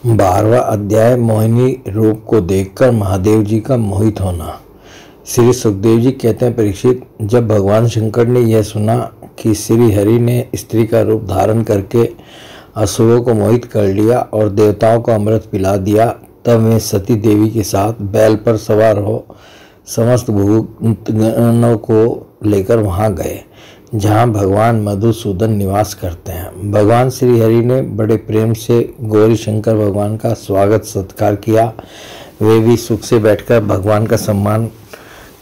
12वां अध्याय मोहिनी रूप को देखकर महादेव जी का मोहित होना। श्री सुखदेव जी कहते हैं, परीक्षित, जब भगवान शंकर ने यह सुना कि श्री हरि ने स्त्री का रूप धारण करके असुरों को मोहित कर लिया और देवताओं को अमृत पिला दिया, तब वे सती देवी के साथ बैल पर सवार हो समस्त भूतगणों को लेकर वहां गए जहां भगवान मधुसूदन निवास करते हैं। भगवान श्री हरि ने बड़े प्रेम से गौरी शंकर भगवान का स्वागत सत्कार किया। वे भी सुख से बैठकर भगवान का सम्मान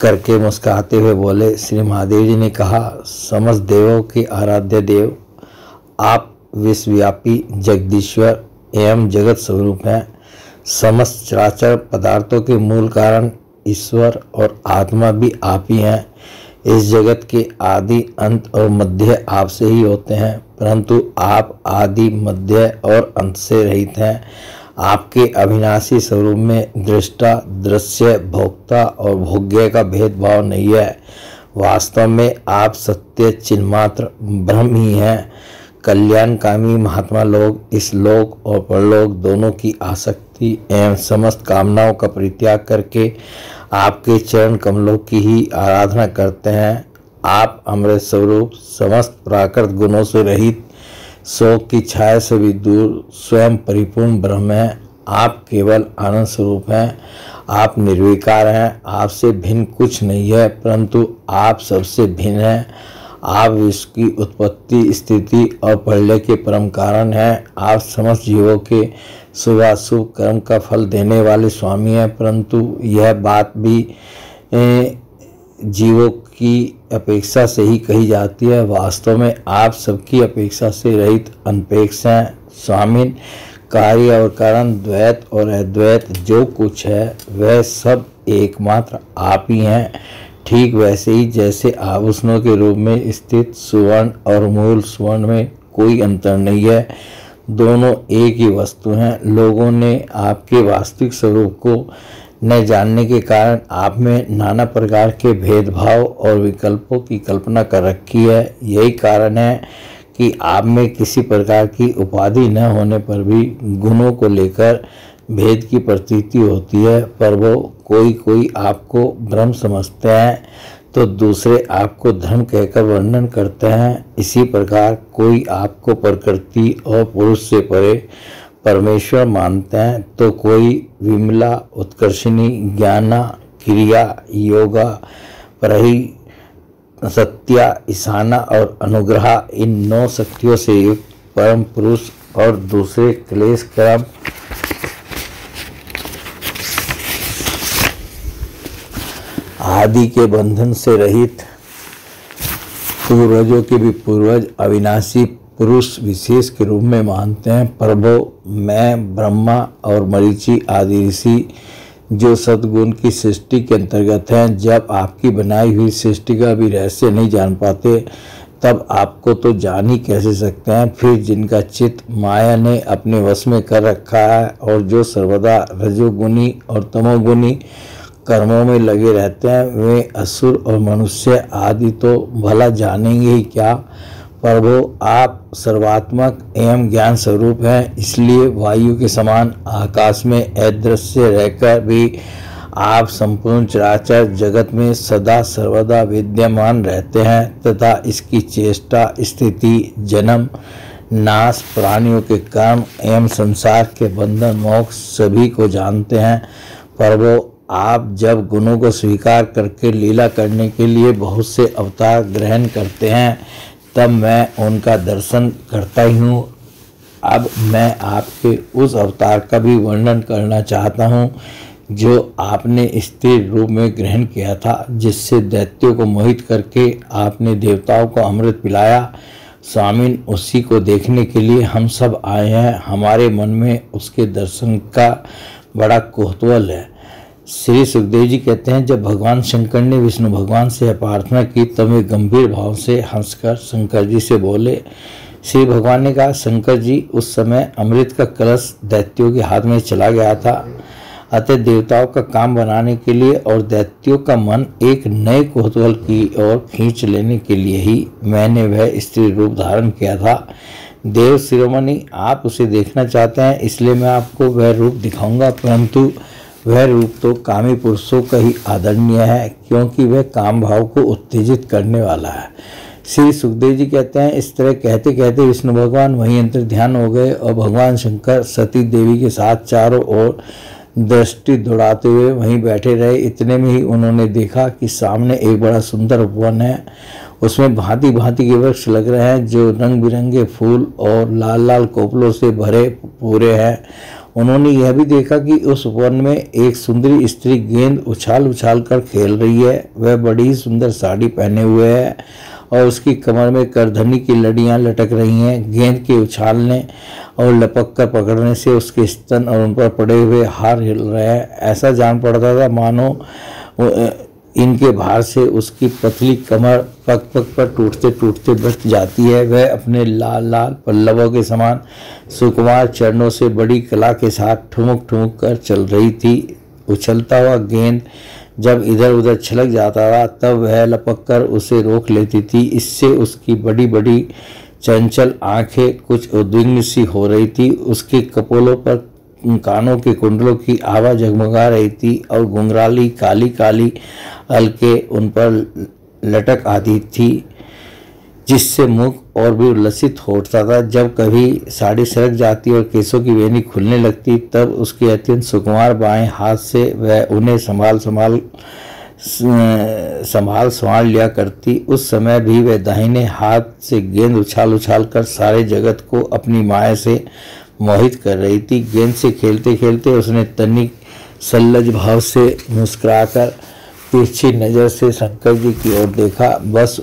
करके मुस्कुराते हुए बोले। श्री महादेव जी ने कहा, समस्त देवों के आराध्य देव, आप विश्वव्यापी जगदीश्वर एवं जगत स्वरूप हैं। समस्त चराचर पदार्थों के मूल कारण ईश्वर और आत्मा भी आप ही हैं। इस जगत के आदि अंत और मध्य आपसे ही होते हैं, परंतु आप आदि मध्य और अंत से रहित हैं। आपके अविनाशी स्वरूप में दृष्टा, दृश्य, भोक्ता और भोग्य का भेदभाव नहीं है। वास्तव में आप सत्य चिन्मात्र ब्रह्म ही हैं। कल्याणकामी महात्मा लोग इस लोक और परलोक दोनों की आसक्ति एवं समस्त कामनाओं का परित्याग करके आपके चरण कमलों की ही आराधना करते हैं। आप अमृत स्वरूप, समस्त प्राकृत गुणों से रहित, शोक की छाया से भी दूर, स्वयं परिपूर्ण ब्रह्म हैं। आप केवल आनंद स्वरूप हैं। आप निर्विकार हैं। आपसे भिन्न कुछ नहीं है, परंतु आप सबसे भिन्न हैं। आप विश्व की उत्पत्ति, स्थिति और प्रलय के परम कारण हैं। आप समस्त जीवों के शुभाशुभ कर्म का फल देने वाले स्वामी हैं, परंतु यह बात भी जीवों की अपेक्षा से ही कही जाती है। वास्तव में आप सबकी अपेक्षा से रहित अनपेक्ष हैं। स्वामिन, कार्य और कारण, द्वैत और अद्वैत जो कुछ है वह सब एकमात्र आप ही हैं। ठीक वैसे ही जैसे आभूषणों के रूप में स्थित सुवर्ण और मूल सुवर्ण में कोई अंतर नहीं है, दोनों एक ही वस्तु हैं। लोगों ने आपके वास्तविक स्वरूप को न जानने के कारण आप में नाना प्रकार के भेदभाव और विकल्पों की कल्पना कर रखी है। यही कारण है कि आप में किसी प्रकार की उपाधि न होने पर भी गुणों को लेकर भेद की प्रतीति होती है। पर वो कोई आपको ब्रह्म समझते हैं तो दूसरे आपको धर्म कहकर वर्णन करते हैं। इसी प्रकार कोई आपको प्रकृति और पुरुष से परे परमेश्वर मानते हैं तो कोई विमला, उत्कर्षिणी, ज्ञाना, क्रिया, योगा, परही, सत्या, ईशाना और अनुग्रह, इन 9 शक्तियों से युक्त परम पुरुष और दूसरे क्लेश क्रम आदि के बंधन से रहित, पूर्वजों के भी पूर्वज, अविनाशी पुरुष विशेष के रूप में मानते हैं। प्रभो, मैं, ब्रह्मा और मरीचि आदि ऋषि जो सद्गुण की सृष्टि के अंतर्गत हैं, जब आपकी बनाई हुई सृष्टि का भी रहस्य नहीं जान पाते तब आपको तो जान ही कैसे सकते हैं। फिर जिनका चित्त माया ने अपने वश में कर रखा है और जो सर्वदा रजोगुणी और तमोगुणी कर्मों में लगे रहते हैं, वे असुर और मनुष्य आदि तो भला जानेंगे ही क्या। प्रभु, आप सर्वात्मक एवं ज्ञान स्वरूप हैं, इसलिए वायु के समान आकाश में अदृश्य रहकर भी आप संपूर्ण चराचर जगत में सदा सर्वदा विद्यमान रहते हैं तथा इसकी चेष्टा, स्थिति, जन्म, नाश, प्राणियों के कर्म एवं संसार के बंधन, मोक्ष सभी को जानते हैं। प्रभु, आप जब गुणों को स्वीकार करके लीला करने के लिए बहुत से अवतार ग्रहण करते हैं तब मैं उनका दर्शन करता ही हूँ। अब मैं आपके उस अवतार का भी वर्णन करना चाहता हूँ जो आपने स्त्री रूप में ग्रहण किया था, जिससे दैत्यों को मोहित करके आपने देवताओं को अमृत पिलाया। स्वामिन, उसी को देखने के लिए हम सब आए हैं। हमारे मन में उसके दर्शन का बड़ा कौतूहल है। श्री सुखदेव जी कहते हैं, जब भगवान शंकर ने विष्णु भगवान से प्रार्थना की तब वे गंभीर भाव से हंसकर शंकर जी से बोले। श्री भगवान ने कहा, शंकर जी, उस समय अमृत का कलश दैत्यों के हाथ में चला गया था, अतः देवताओं का काम बनाने के लिए और दैत्यों का मन एक नए कौतूहल की ओर खींच लेने के लिए ही मैंने वह स्त्री रूप धारण किया था। देव शिरोमणि, आप उसे देखना चाहते हैं, इसलिए मैं आपको वह रूप दिखाऊंगा, परंतु वह रूप तो कामी पुरुषों का ही आदरणीय है, क्योंकि वह काम भाव को उत्तेजित करने वाला है। श्री सुखदेव जी कहते हैं, इस तरह कहते कहते विष्णु भगवान वहीं अंतर ध्यान हो गए और भगवान शंकर सती देवी के साथ चारों ओर दृष्टि दौड़ाते हुए वहीं बैठे रहे। इतने में ही उन्होंने देखा कि सामने एक बड़ा सुंदर उपवन है। उसमें भांति भांति के वृक्ष लग रहे हैं जो रंग बिरंगे फूल और लाल लाल कोपलों से भरे पूरे हैं। उन्होंने यह भी देखा कि उस वन में एक सुंदरी स्त्री गेंद उछाल उछाल कर खेल रही है। वह बड़ी ही सुंदर साड़ी पहने हुए है और उसकी कमर में करधनी की लड़ियां लटक रही हैं। गेंद के उछालने और लपक कर पकड़ने से उसके स्तन और उन पर पड़े हुए हार हिल रहे हैं। ऐसा जान पड़ता था मानो इनके भार से उसकी पतली कमर पग पग पर टूटते टूटते बच जाती है। वह अपने लाल लाल पल्लवों के समान सुकुमार चरणों से बड़ी कला के साथ ठुमुक ठुमुक कर चल रही थी। उछलता हुआ गेंद जब इधर उधर छलक जाता था तब वह लपक कर उसे रोक लेती थी। इससे उसकी बड़ी बड़ी चंचल आंखें कुछ उद्विग्न सी हो रही थी। उसके कपोलों पर कानों के कुंडलों की आवाज जगमगा रही थी और घुंघराली काली काली अलके उन पर लटक आती थी, जिससे मुख और भी उल्लसित हो उठता था। जब कभी साड़ी सरक जाती और केसों की वेनी खुलने लगती तब उसके अत्यंत सुकुमार बाएं हाथ से वह उन्हें संभाल लिया करती। उस समय भी वह दाहिने हाथ से गेंद उछाल उछाल कर सारे जगत को अपनी माया से मोहित कर रही थी। गेंद से खेलते खेलते उसने तनिक सल्लज भाव से मुस्कुराकर तिरछी नजर से शंकर जी की ओर देखा। बस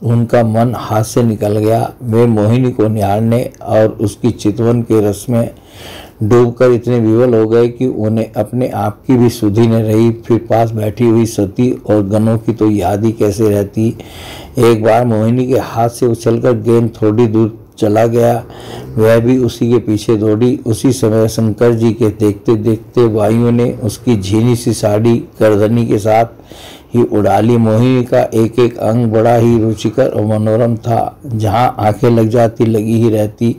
उनका मन हाथ से निकल गया। वे मोहिनी को निहारने और उसकी चितवन के रस में डूबकर इतने विवल हो गए कि उन्हें अपने आप की भी सुधि न रही। फिर पास बैठी हुई सती और गनों की तो याद ही कैसे रहती। एक बार मोहिनी के हाथ से उछलकर गेंद थोड़ी दूर चला गया, वह भी उसी के पीछे दौड़ी। उसी समय शंकर जी के देखते देखते वायुओं ने उसकी झीनी सी साड़ी करधनी के साथ ही उड़ा ली। मोहिनी का एक एक अंग बड़ा ही रुचिकर और मनोरम था। जहाँ आंखें लग जाती लगी ही रहती।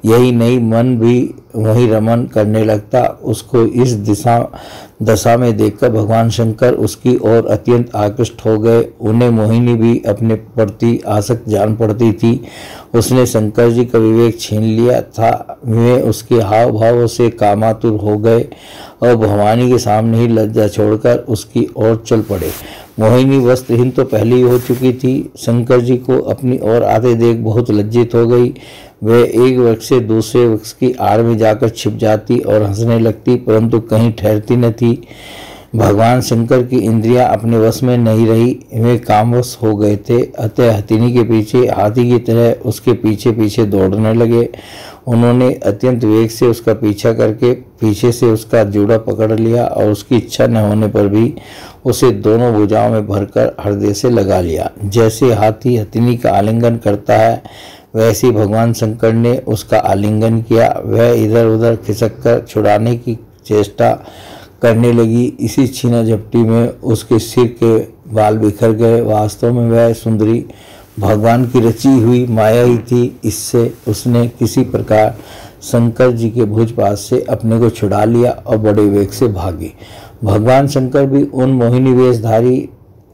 यही नहीं, मन भी वही रमन करने लगता। उसको इस दशा में देखकर भगवान शंकर उसकी ओर अत्यंत आकृष्ट हो गए। उन्हें मोहिनी भी अपने प्रति आसक्त जान पड़ती थी। उसने शंकर जी का विवेक छीन लिया था। वे उसके हाव भावों से कामातुर हो गए और भवानी के सामने ही लज्जा छोड़कर उसकी ओर चल पड़े। मोहिनी वस्त्रहीन तो पहले ही हो चुकी थी। शंकर जी को अपनी ओर आते देख बहुत लज्जित हो गई। वह एक वृक्ष से दूसरे वृक्ष की आड़ में जाकर छिप जाती और हंसने लगती, परंतु कहीं ठहरती न थी। भगवान शंकर की इंद्रियां अपने वश में नहीं रही, वे कामवश हो गए थे। अतः हथिनी के पीछे हाथी की तरह उसके पीछे पीछे दौड़ने लगे। उन्होंने अत्यंत वेग से उसका पीछा करके पीछे से उसका जूड़ा पकड़ लिया और उसकी इच्छा न होने पर भी उसे दोनों भुजाओं में भरकर हृदय से लगा लिया। जैसे हाथी हथिनी का आलिंगन करता है, वैसे ही भगवान शंकर ने उसका आलिंगन किया। वह इधर उधर खिसककर छुड़ाने की चेष्टा करने लगी। इसी छीना झपटी में उसके सिर के बाल बिखर गए। वास्तव में वह सुंदरी भगवान की रची हुई माया ही थी। इससे उसने किसी प्रकार शंकर जी के भुजपास से अपने को छुड़ा लिया और बड़े वेग से भागी। भगवान शंकर भी उन मोहिनी वेशधारी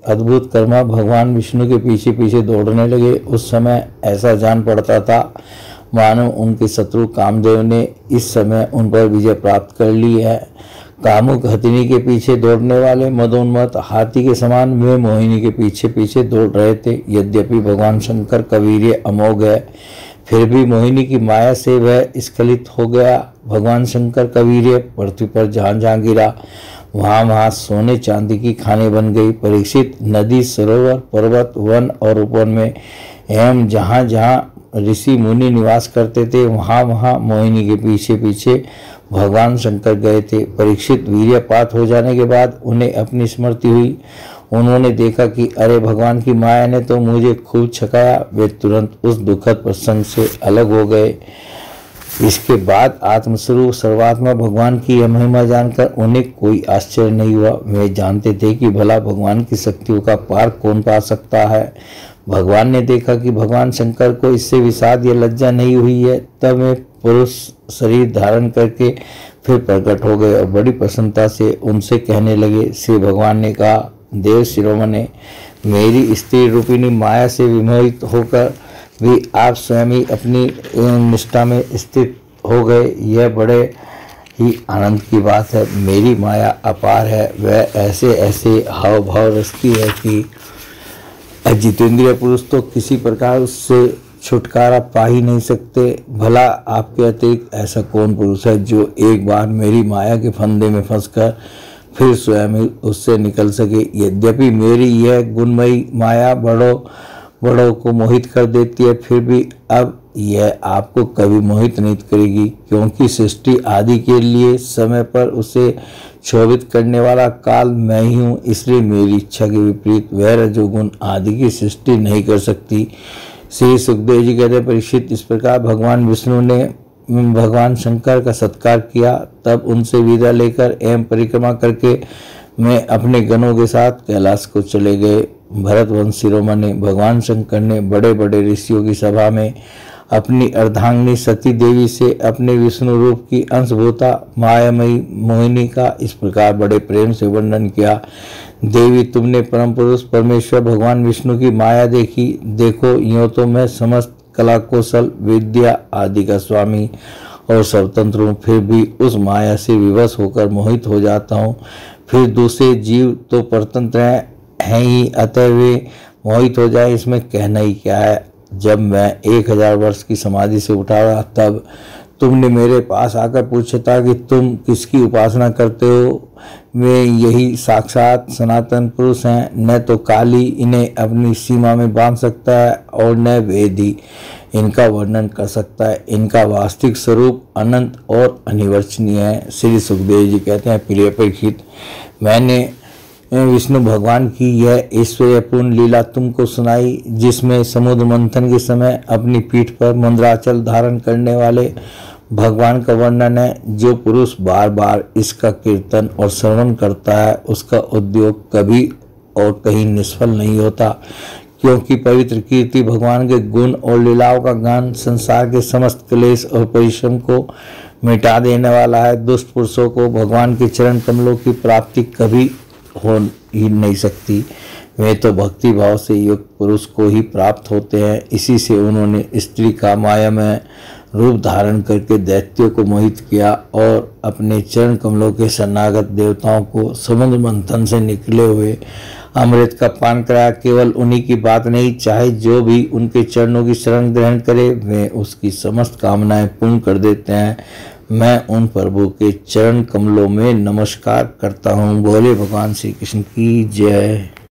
अद्भुत कर्मा भगवान विष्णु के पीछे पीछे दौड़ने लगे। उस समय ऐसा जान पड़ता था मानो उनके शत्रु कामदेव ने इस समय उन पर विजय प्राप्त कर ली है। कामुक हथिनी के पीछे दौड़ने वाले मदोन्मत्त हाथी के समान वे मोहिनी के पीछे पीछे दौड़ रहे थे। यद्यपि भगवान शंकर का वीर्य अमोघ है, फिर भी मोहिनी की माया से वह स्खलित हो गया। भगवान शंकर का वीर्य पृथ्वी पर जहाँ जहाँ गिरा वहाँ वहाँ सोने चांदी की खाने बन गई। परीक्षित, नदी, सरोवर, पर्वत, वन और उपवन में एवं जहाँ जहाँ ऋषि मुनि निवास करते थे वहाँ वहाँ मोहिनी के पीछे पीछे भगवान शंकर गए थे। परीक्षित, वीर्यपात हो जाने के बाद उन्हें अपनी स्मृति हुई। उन्होंने देखा कि अरे भगवान की माया ने तो मुझे खूब छकाया। वे तुरंत उस दुखद प्रसंग से अलग हो गए। इसके बाद आत्मस्वरूप सर्वात्मा भगवान की यह महिमा जानकर उन्हें कोई आश्चर्य नहीं हुआ। वे जानते थे कि भला भगवान की शक्तियों का पार कौन पा सकता है। भगवान ने देखा कि भगवान शंकर को इससे विषाद या लज्जा नहीं हुई है, तब वे पुरुष शरीर धारण करके फिर प्रकट हो गए और बड़ी प्रसन्नता से उनसे कहने लगे। श्री भगवान ने कहा, देव शिरोमणे, मेरी स्त्री रूपिणी माया से विमोहित होकर भी आप स्वयं ही अपनी निष्ठा में स्थित हो गए, यह बड़े ही आनंद की बात है। मेरी माया अपार है, वह ऐसे ऐसे हाव भाव रचती है कि जितेंद्रिय पुरुष तो किसी प्रकार उससे छुटकारा पा ही नहीं सकते। भला आपके अतिरिक्त ऐसा कौन पुरुष है जो एक बार मेरी माया के फंदे में फंसकर फिर स्वयं ही उससे निकल सके। यद्यपि मेरी यह गुणमयी माया बड़ों को मोहित कर देती है, फिर भी अब यह आपको कभी मोहित नहीं करेगी, क्योंकि सृष्टि आदि के लिए समय पर उसे क्षोभित करने वाला काल मैं ही हूँ। इसलिए मेरी इच्छा के विपरीत वह रजोगुण आदि की सृष्टि नहीं कर सकती। श्री सुखदेव जी कहते, परीक्षित, इस प्रकार भगवान विष्णु ने भगवान शंकर का सत्कार किया। तब उनसे विदा लेकर एवं परिक्रमा करके मैं अपने गणों के साथ कैलाश को चले गए। भरतवंश शिरोमणि, भगवान शंकर ने बड़े बड़े ऋषियों की सभा में अपनी अर्धांगिनी सती देवी से अपने विष्णु रूप की अंशभूता मायामयी मोहिनी का इस प्रकार बड़े प्रेम से वर्णन किया। देवी, तुमने परम पुरुष परमेश्वर भगवान विष्णु की माया देखी। देखो, यूँ तो मैं समस्त कला कौशल विद्या आदि का स्वामी और स्वतंत्र हूँ, फिर भी उस माया से विवश होकर मोहित हो जाता हूँ। फिर दूसरे जीव तो परतंत्र हैं ही, अतः वे मोहित हो जाए, इसमें कहना ही क्या है। जब मैं 1000 वर्ष की समाधि से उठा रहा, तब तुमने मेरे पास आकर पूछा था कि तुम किसकी उपासना करते हो। वे यही साक्षात सनातन पुरुष हैं। न तो काली इन्हें अपनी सीमा में बांध सकता है और न वेद ही इनका वर्णन कर सकता है। इनका वास्तविक स्वरूप अनंत और अनिवर्चनीय है। श्री सुखदेव जी कहते हैं, प्रिय परीक्षित, मैंने विष्णु भगवान की यह ऐश्वर्यपूर्ण लीला तुमको सुनाई, जिसमें समुद्र मंथन के समय अपनी पीठ पर मंद्राचल धारण करने वाले भगवान का वर्णन है। जो पुरुष बार बार इसका कीर्तन और श्रवण करता है, उसका उद्योग कभी और कहीं निष्फल नहीं होता, क्योंकि पवित्र कीर्ति भगवान के गुण और लीलाओं का गान संसार के समस्त क्लेश और परिश्रम को मिटा देने वाला है। दुष्ट पुरुषों को भगवान के चरण कमलों की प्राप्ति कभी हो ही नहीं सकती। वे तो भक्ति भाव से युक्त पुरुष को ही प्राप्त होते हैं। इसी से उन्होंने स्त्री का मायामय रूप धारण करके दैत्यों को मोहित किया और अपने चरण कमलों के शरणागत देवताओं को समुद्र मंथन से निकले हुए अमृत का पान कराया। केवल उन्हीं की बात नहीं, चाहे जो भी उनके चरणों की शरण ग्रहण करे, वे उसकी समस्त कामनाएं पूर्ण कर देते हैं। मैं उन प्रभु के चरण कमलों में नमस्कार करता हूँ। बोले भगवान श्री कृष्ण की जय।